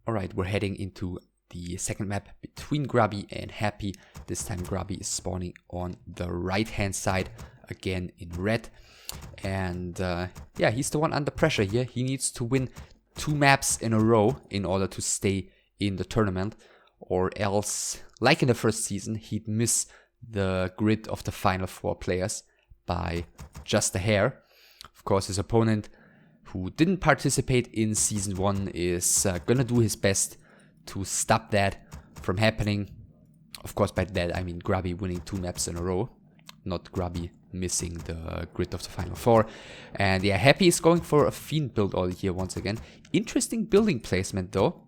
Alright, we're heading into the second map between Grubby and Happy. This time Grubby is spawning on the right hand side, again in red. And yeah, he's the one under pressure here. He needs to win 2 maps in a row in order to stay in the tournament, or else, like in the first season, he'd miss the grid of the final 4 players by just a hair. Of course, his opponent, who didn't participate in season 1, is gonna do his best to stop that from happening. Of course, by that I mean Grubby winning 2 maps in a row, not Grubby missing the grid of the final 4. And yeah, Happy is going for a Fiend build all here once again. Interesting building placement though.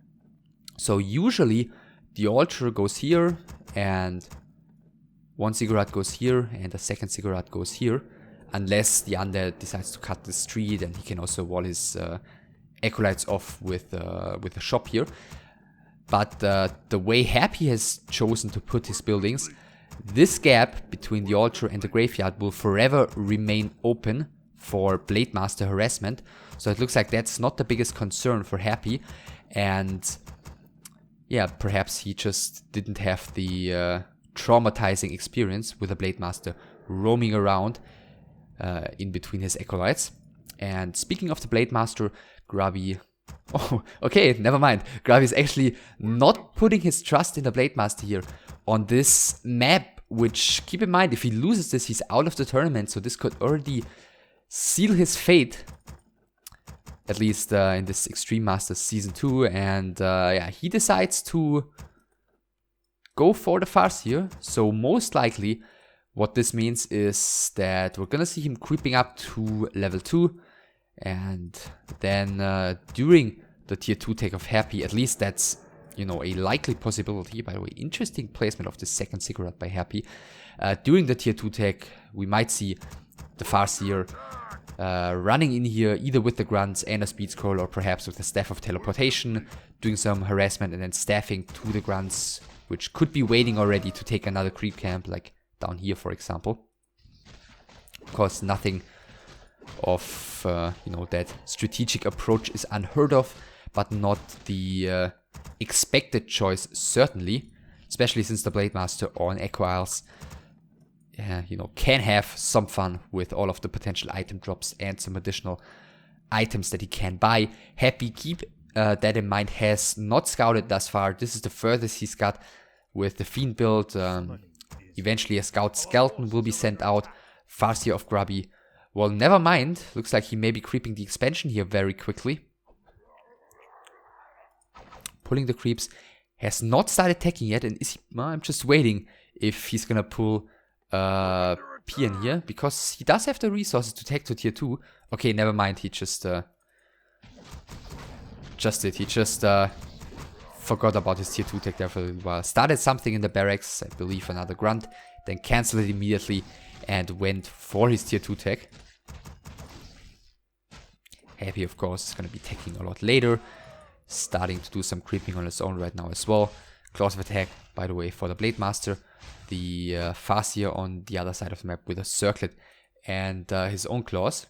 So usually the altar goes here, and 1 ziggurat goes here, and the second ziggurat goes here. Unless the undead decides to cut this tree, then he can also wall his acolytes off with a shop here. But the way Happy has chosen to put his buildings, this gap between the altar and the graveyard will forever remain open for Blade Master harassment. So it looks like that's not the biggest concern for Happy. And yeah, perhaps he just didn't have the traumatizing experience with a Blade Master roaming around in between his acolytes. And speaking of the Blade Master, Grubby... Oh, okay, never mind. Grubby is actually not putting his trust in the Blade Master here on this map, which, keep in mind, if he loses this, he's out of the tournament, so this could already seal his fate, at least in this Extreme Masters Season 2, and yeah, he decides to go for the farce here, so most likely what this means is that we're gonna see him creeping up to level 2, and then during the tier 2 take of Happy, at least that's, you know, a likely possibility. By the way, interesting placement of the second ziggurat by Happy. During the tier 2 take, we might see the Farseer running in here either with the grunts and a speed scroll, or perhaps with the staff of teleportation, doing some harassment and then staffing to the grunts, which could be waiting already to take another creep camp, like down here for example. Of course, nothing of you know, that strategic approach is unheard of, but not the expected choice certainly, especially since the Blade Master on Echo Isles you know, can have some fun with all of the potential item drops and some additional items that he can buy. Happy, keep that in mind, has not scouted thus far. This is the furthest he's got with the Fiend build. Eventually a Scout Skeleton will be sent out. Farseer of Grubby, well, never mind. Looks like he may be creeping the expansion here very quickly. Pulling the creeps. Has not started attacking yet, and is he, I'm just waiting if he's gonna pull Pian here, because he does have the resources to take to tier 2. Okay, never mind, he just forgot about his tier 2 tech there for a little while. Started something in the barracks, I believe another grunt, then cancelled it immediately and went for his tier 2 tech. Happy, of course, is going to be teching a lot later, starting to do some creeping on his own right now as well. Claws of attack, by the way, for the Blade Master. The Farseer on the other side of the map with a circlet and his own claws.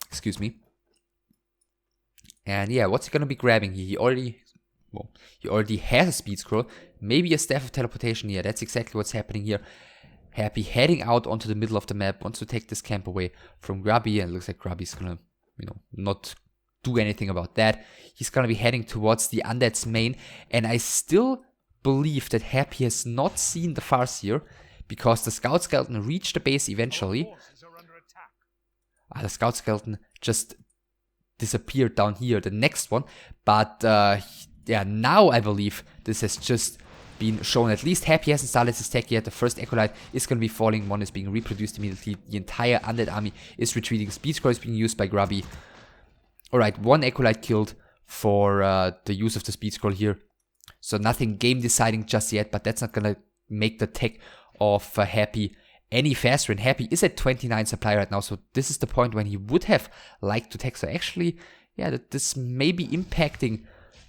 Excuse me. And yeah, what's he gonna be grabbing here? He already has a speed scroll, maybe a staff of teleportation. Yeah, that's exactly what's happening here. Happy heading out onto the middle of the map, wants to take this camp away from Grubby, and it looks like Grubby's gonna, you know, not do anything about that. He's gonna be heading towards the Undead's main, and I still believe that Happy has not seen the Farseer, because the Scout Skeleton reached the base eventually. The Scout Skeleton just disappeared down here, the next one, but yeah, now I believe this has just been shown. At least Happy hasn't started his tech yet. The first Acolyte is going to be falling, one is being reproduced immediately, the entire Undead army is retreating, Speed Scroll is being used by Grubby. Alright, one Acolyte killed for the use of the Speed Scroll here, so nothing game deciding just yet, but that's not going to make the tech of Happy any faster, and Happy is at 29 supply right now, so this is the point when he would have liked to tech. So actually, yeah, this may be impacting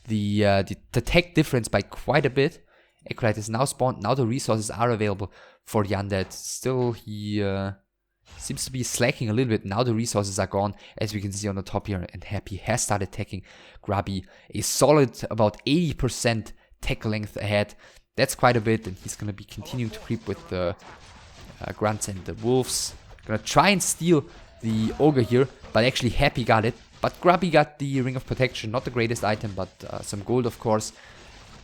the tech difference by quite a bit. Acolyte is now spawned, now the resources are available for the Undead. Still, he seems to be slacking a little bit. Now the resources are gone, as we can see on the top here, and Happy has started attacking Grubby. A solid about 80% tackle length ahead. That's quite a bit, and he's going to be continuing to creep with the grunts and the wolves. Gonna try and steal the ogre here, but actually Happy got it. But Grubby got the Ring of Protection, not the greatest item, but some gold of course.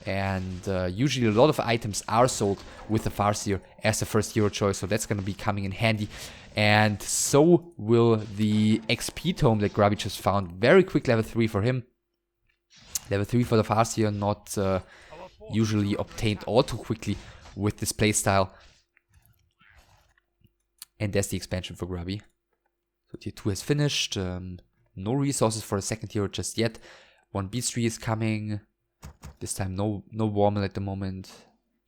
And usually a lot of items are sold with the Farseer as the first hero choice, so that's gonna be coming in handy. And so will the XP tome that Grubby just found. Very quick level 3 for him. Level 3 for the Farseer, not usually obtained all too quickly with this playstyle. And there's the expansion for Grubby. So tier 2 has finished. No resources for the second hero just yet. One beast tree is coming. This time no Warmel at the moment.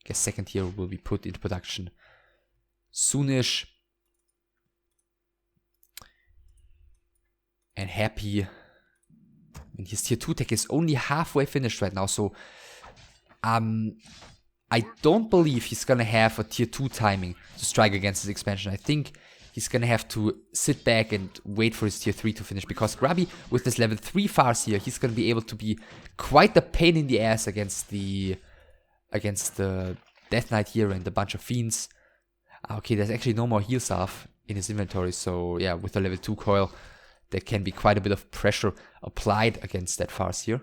Guess second hero will be put into production soonish. And Happy, and his tier 2 tech is only halfway finished right now, so I don't believe he's gonna have a tier 2 timing to strike against his expansion. I think he's gonna have to sit back and wait for his tier 3 to finish, because Grubby with this level 3 Farseer, he's gonna be able to be quite a pain in the ass against the Death Knight here and a bunch of fiends. Okay, there's actually no more heal salve in his inventory, so yeah, with a level 2 coil, there can be quite a bit of pressure applied against that Farseer.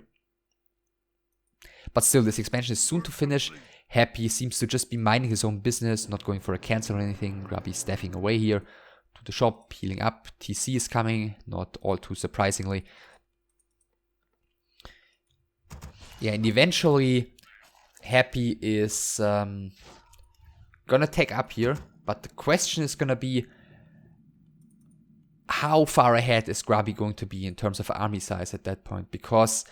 But still, this expansion is soon to finish. Happy seems to just be minding his own business, not going for a cancel or anything. Grubby staffing away here to the shop, healing up. TC is coming, not all too surprisingly. Yeah, and eventually Happy is gonna take up here, but the question is gonna be, how far ahead is Grubby going to be in terms of army size at that point? Because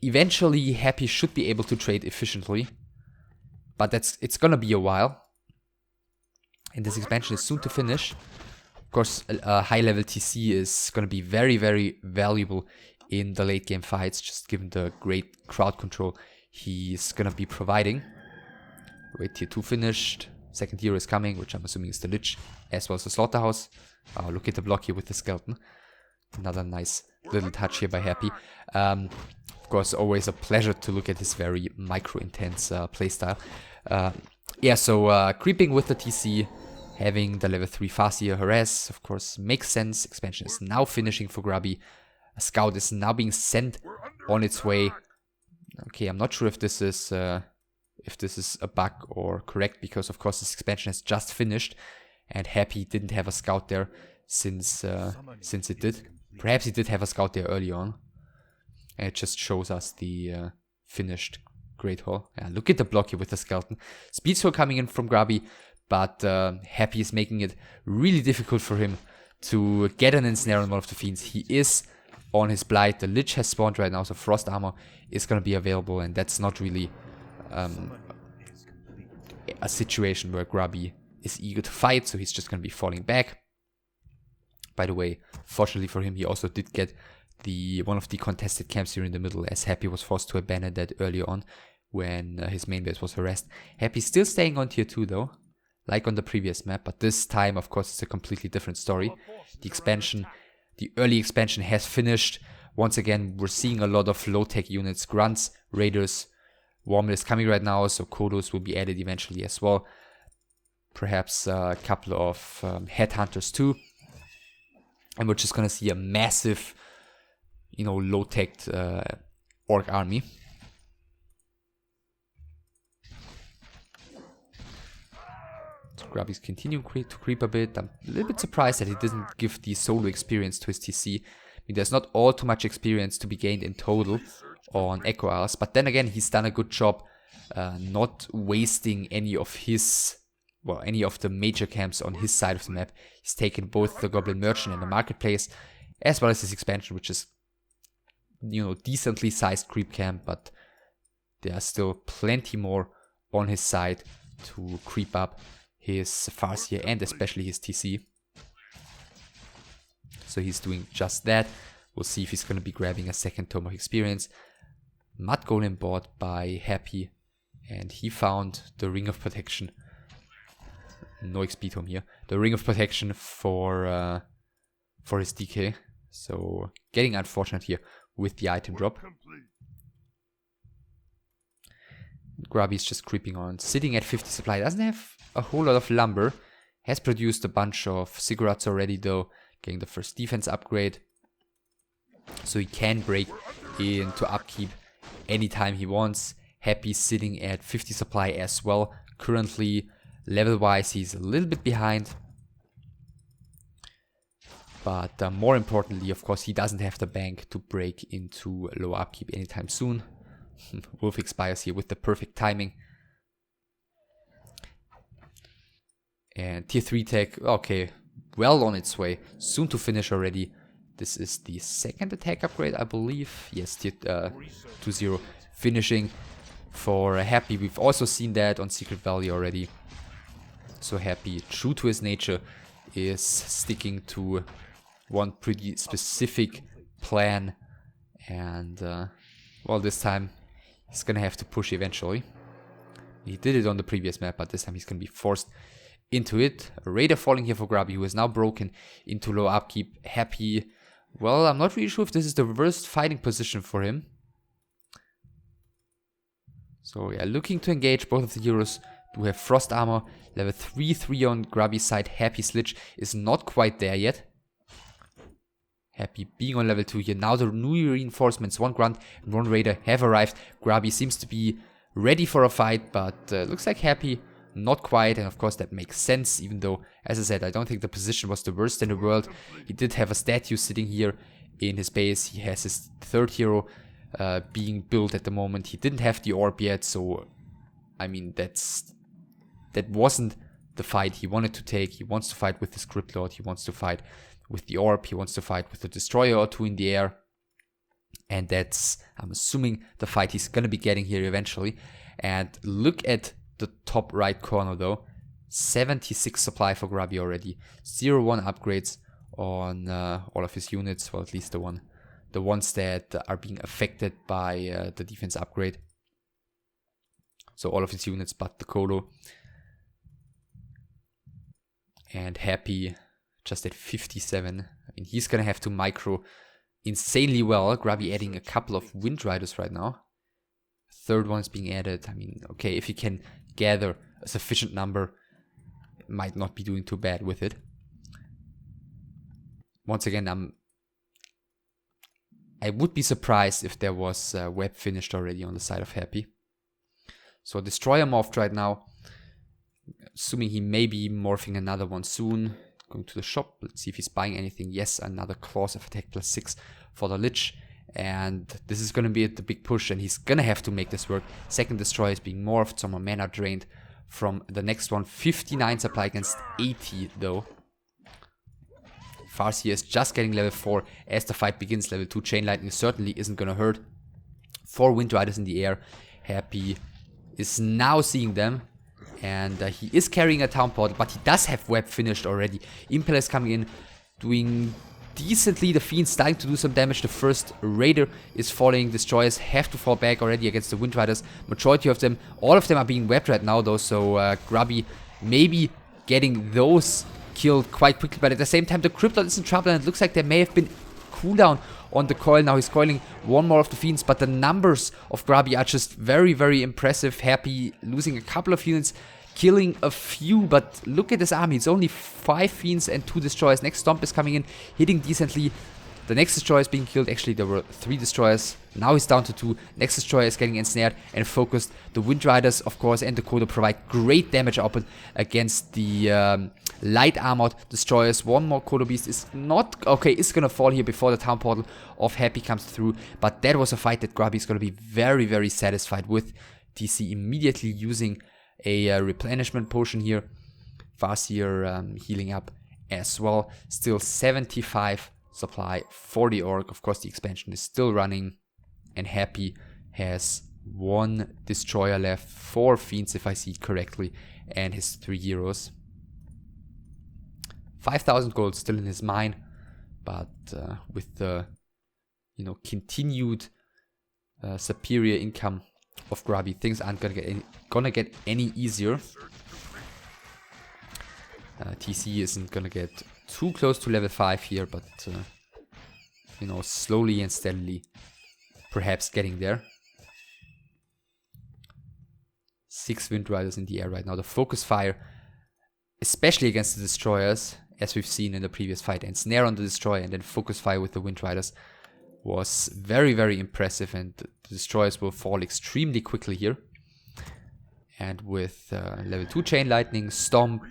eventually Happy should be able to trade efficiently, but it's gonna be a while. And this expansion is soon to finish. Of course, a high level TC is gonna be very, very valuable in the late game fights, just given the great crowd control he's gonna be providing. Wait, tier 2 finished. Second hero is coming, which I'm assuming is the Lich, as well as the Slaughterhouse. Oh, look at the block here with the skeleton. Another nice little touch here by Happy. Of course, always a pleasure to look at his very micro-intense playstyle. Yeah, so creeping with the TC, having the level 3 Farseer harass, of course, makes sense. Expansion is now finishing for Grubby. A scout is now being sent on its way. Okay, I'm not sure if this is a bug or correct, because of course this expansion has just finished and Happy didn't have a scout there since it did. Perhaps he did have a scout there early on. And it just shows us the finished Great Hall. Yeah, look at the block here with the skeleton. Speed Sword coming in from Grubby, but Happy is making it really difficult for him to get an ensnare on one of the fiends. He is on his Blight. The Lich has spawned right now, so Frost Armor is going to be available, and that's not really a situation where Grubby is eager to fight, so he's just going to be falling back. By the way, fortunately for him, he also did get one of the contested camps here in the middle, as Happy was forced to abandon that early on when his main base was harassed. Happy still staying on tier 2 though, like on the previous map, but this time of course it's a completely different story. The early expansion has finished. Once again, we're seeing a lot of low-tech units, grunts, raiders. Warmel is coming right now, so Kodos will be added eventually as well. Perhaps a couple of headhunters too. And we're just gonna see a massive, low-tech orc army. So Grubby's continuing to creep a bit. I'm a little bit surprised that he didn't give the solo experience to his TC. I mean, there's not all too much experience to be gained in total on Echo Isles, but then again, he's done a good job not wasting any of the major camps on his side of the map. He's taken both the Goblin Merchant and the Marketplace, as well as his expansion, which is, decently sized creep camp, but there are still plenty more on his side to creep up his Farseer and especially his TC. So he's doing just that. We'll see if he's going to be grabbing a second Tome of Experience. Mud Golem bought by Happy, and he found the Ring of Protection. no XP to him here. The Ring of Protection for his DK. So getting unfortunate here with the item drop. Grubby's just creeping on, sitting at 50 supply. Doesn't have a whole lot of lumber. Has produced a bunch of cigarettes already though. Getting the first defense upgrade. So he can break into upkeep anytime he wants. Happy sitting at 50 supply as well. Currently, level wise, he's a little bit behind. But more importantly, of course, he doesn't have the bank to break into low upkeep anytime soon. Wolf expires here with the perfect timing. And tier 3 tech, okay, well on its way. Soon to finish already. This is the second attack upgrade, I believe. Yes, tier 2-0 finishing for Happy. We've also seen that on Secret Valley already. So Happy, true to his nature, is sticking to one pretty specific plan. And, well, this time he's gonna have to push eventually. He did it on the previous map, but this time he's gonna be forced into it. A Raider falling here for Grubby, who is now broken into low upkeep. Happy, well, I'm not really sure if this is the worst fighting position for him. So yeah, looking to engage. Both of the heroes do have frost armor. Level 3 on Grubby's side. Happy's Lich is not quite there yet. Happy being on level 2 here. Now the new reinforcements, 1 Grunt and 1 Raider, have arrived. Grubby seems to be ready for a fight, but looks like Happy not quite. And of course that makes sense, even though, as I said, I don't think the position was the worst in the world. He did have a statue sitting here in his base. He has his third hero being built at the moment. He didn't have the orb yet, so I mean that wasn't the fight he wanted to take. He wants to fight with the Script Lord. He wants to fight with the orb. He wants to fight with a destroyer or 2 in the air. And that's, I'm assuming, the fight he's gonna be getting here eventually. And look at the top right corner though. 76 supply for Grubby already. 0-1 upgrades on all of his units. Well, at least the ones that are being affected by the defense upgrade. So all of his units but the Colo. And Happy just at 57. I mean, he's gonna have to micro insanely well. Grubby adding a couple of Wind Riders right now. Third one's being added. I mean, okay, if he can gather a sufficient number, might not be doing too bad with it. Once again, I would be surprised if there was web finished already on the side of Happy. So Destroyer morphed right now. Assuming he may be morphing another one soon. Going to the shop. Let's see if he's buying anything. Yes, another Claws of Attack +6 for the Lich. And this is going to be the big push, and he's going to have to make this work. Second Destroyer is being morphed. Some more mana drained from the next one. 59 supply against 80 though. Farseer is just getting level 4 as the fight begins. Level 2 Chain Lightning certainly isn't going to hurt. 4 Wind Riders in the air. Happy is now seeing them. And he is carrying a Town Portal, but he does have web finished already. Impel is coming in, doing decently. The Fiend's starting to do some damage. The first Raider is falling. Destroyers have to fall back already against the Wind Riders. Majority of them, all of them are being webbed right now though, so Grubby maybe getting those killed quite quickly. But at the same time, the Cryptid is in trouble, and it looks like there may have been cooldown on the coil. Now he's coiling one more of the Fiends, but the numbers of Grubby are just very, very impressive. Happy losing a couple of units, killing a few, but look at this army. It's only 5 Fiends and 2 Destroyers. Next Stomp is coming in, hitting decently. The next Destroyer is being killed. Actually, there were 3 Destroyers. Now he's down to 2. Next Destroyer is getting ensnared and focused. The Wind Riders, of course, and the Kodo provide great damage output against the light armored Destroyers. One more Kodo Beast is not... okay, it's gonna fall here before the Town Portal of Happy comes through. But that was a fight that Grubby is gonna be very, very satisfied with. DC immediately using a replenishment potion here. Farseer healing up as well. Still 75 supply for the Orc. Of course, the expansion is still running. And Happy has 1 Destroyer left, 4 Fiends if I see it correctly, and his 3 heroes. 5,000 gold still in his mine, but with the continued superior income of Grubby, things aren't gonna get any easier. TC isn't gonna get too close to level 5 here, but you know, slowly and steadily perhaps getting there. 6 Wind Riders in the air right now. The focus fire, especially against the destroyers, as we've seen in the previous fight, and snare on the destroyer and then focus fire with the Wind Riders, was very, very impressive, and the destroyers will fall extremely quickly here. And with level 2 Chain Lightning, Stomp,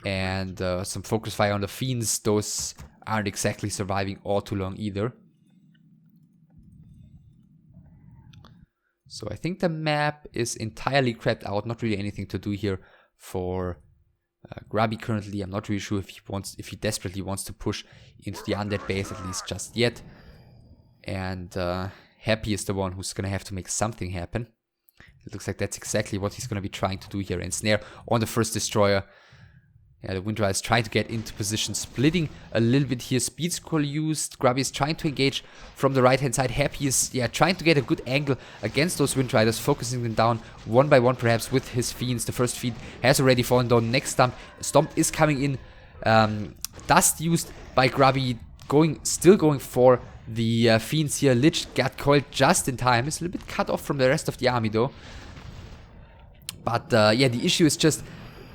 and some focus fire on the Fiends, those aren't exactly surviving all too long either. So I think the map is entirely crapped out, not really anything to do here for Grubby currently. I'm not really sure if he desperately wants to push into the undead base, at least just yet. And Happy is the one who's gonna have to make something happen. It looks like that's exactly what he's gonna be trying to do here. And snare on the first destroyer. Yeah, the Wind Rider is trying to get into position, splitting a little bit here. Speed scroll used. Grubby is trying to engage from the right hand side. Happy is trying to get a good angle against those Wind Riders, focusing them down one by one, perhaps with his Fiends. The first Fiend has already fallen down. Next Stomp is coming in. Dust used by Grubby, still going for the Fiends here. Lich got coiled just in time. It's a little bit cut off from the rest of the army though. But yeah, the issue is just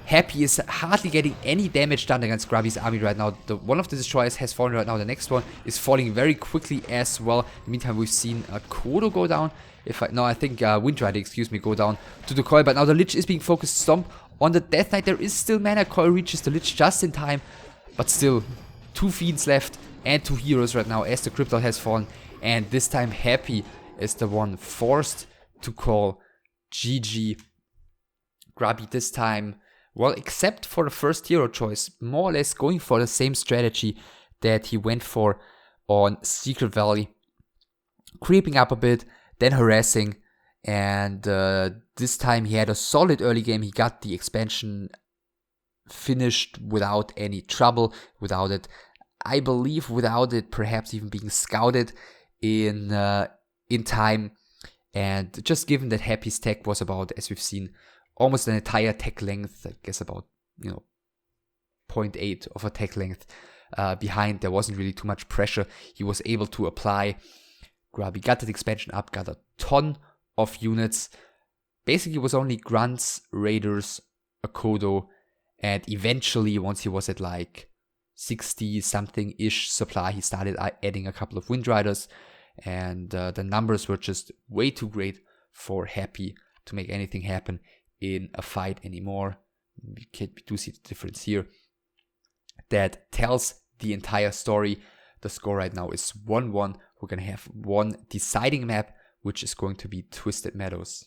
Happy is hardly getting any damage done against Grubby's army right now. One of the destroyers has fallen right now. The next one is falling very quickly as well. In the meantime, we've seen Kodo go down. I think Wind Rider, excuse me, go down to the coil. But now the Lich is being focused. Stomp on the Death Knight. There is still mana. Coil reaches the Lich just in time. But still, 2 Fiends left and 2 heroes right now as the Cryptol has fallen. And this time Happy is the one forced to call GG. Grubby this time, well, except for the first hero choice, more or less going for the same strategy that he went for on Secret Valley. Creeping up a bit, then harassing, and this time he had a solid early game. He got the expansion finished without any trouble, without it perhaps even being scouted in time. And just given that Happy's tech was about, as we've seen, almost an entire tech length, I guess about, 0.8 of a tech length behind. There wasn't really too much pressure he was able to apply. Grubby got that expansion up, got a ton of units. Basically was only Grunts, Raiders, a Kodo, and eventually once he was at like 60 something ish supply, he started adding a couple of Wind Riders, and the numbers were just way too great for Happy to make anything happen in a fight anymore. We do see the difference here. That tells the entire story. The score right now is 1-1. We're going to have one deciding map, which is going to be Twisted Meadows.